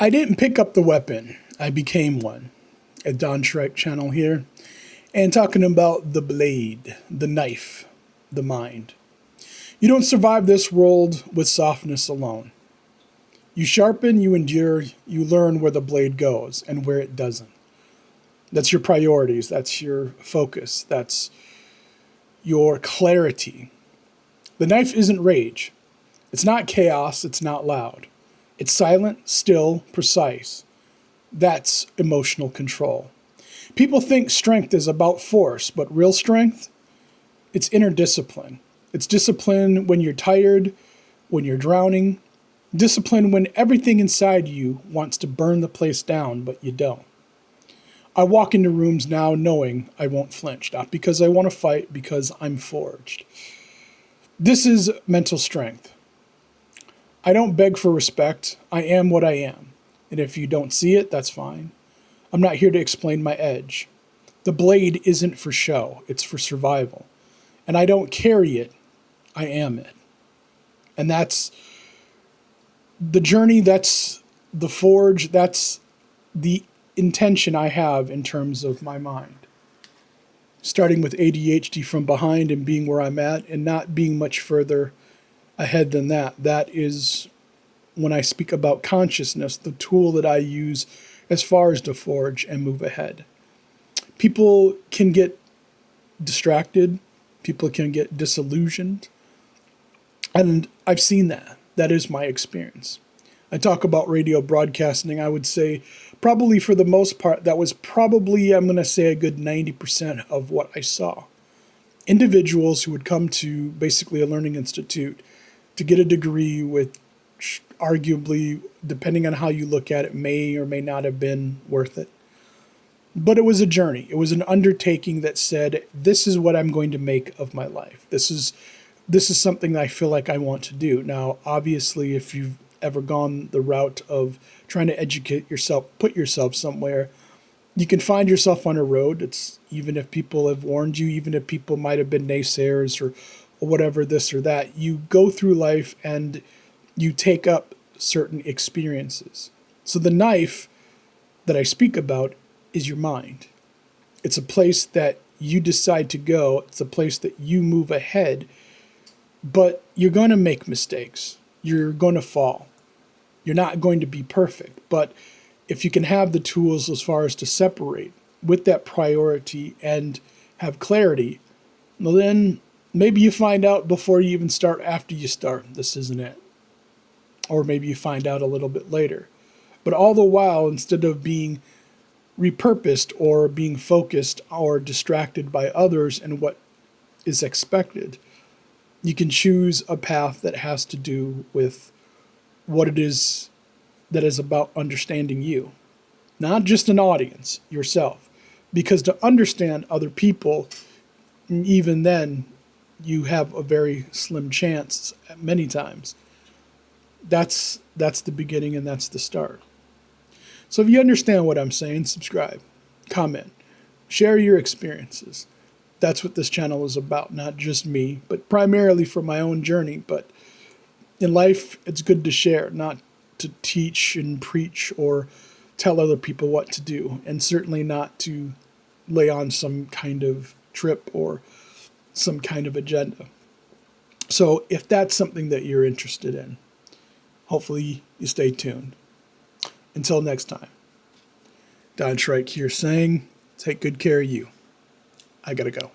I didn't pick up the weapon, I became one. At Don Shrike channel here, and talking about the blade, the knife, the mind. You don't survive this world with softness alone. You sharpen, you endure, you learn where the blade goes and where it doesn't. That's your priorities, that's your focus, that's your clarity. The knife isn't rage. It's not chaos, it's not loud. It's silent, still, precise. That's emotional control. People think strength is about force, but real strength, it's inner discipline. It's discipline when you're tired, when you're drowning, discipline when everything inside you wants to burn the place down, but you don't. I walk into rooms now knowing I won't flinch, not because I want to fight, because I'm forged. This is mental strength. I don't beg for respect. I am what I am. And if you don't see it, that's fine. I'm not here to explain my edge. The blade isn't for show, it's for survival. And I don't carry it, I am it. And that's the journey, that's the forge, that's the intention I have in terms of my mind. Starting with ADHD from behind and being where I'm at and not being much further ahead than that. That is when I speak about consciousness, the tool that I use as far as to forge and move ahead. People can get distracted. People can get disillusioned. And I've seen that. That is my experience. I talk about radio broadcasting. I would say probably for the most part, that was probably, I'm going to say, a good 90% of what I saw. Individuals who would come to basically a learning institute to get a degree with arguably, depending on how you look at it, may or may not have been worth it. But it was a journey. It was an undertaking that said, this is what I'm going to make of my life. This is something that I feel like I want to do. Now, obviously, if you've ever gone the route of trying to educate yourself, put yourself somewhere, you can find yourself on a road. It's even if people have warned you, even if people might have been naysayers or whatever, this or that, you go through life and you take up certain experiences. So the knife that I speak about is your mind. It's a place that you decide to go. It's a place that you move ahead, but you're going to make mistakes. You're going to fall. You're not going to be perfect, but if you can have the tools as far as to separate with that priority and have clarity, well, then maybe you find out before you even start, after you start, this isn't it. Or maybe you find out a little bit later. But all the while, instead of being repurposed or being focused or distracted by others and what is expected, you can choose a path that has to do with what it is that is about understanding you, not just an audience, yourself. Because to understand other people, even then, you have a very slim chance many times. That's the beginning and that's the start. So if you understand what I'm saying, subscribe, comment, share your experiences. That's what this channel is about, not just me, but primarily for my own journey. But in life, it's good to share, not to teach and preach or tell other people what to do, and certainly not to lay on some kind of trip or some kind of agenda. So if that's something that you're interested in, hopefully you stay tuned. Until next time, Don Shrike here saying, take good care of you. I gotta go.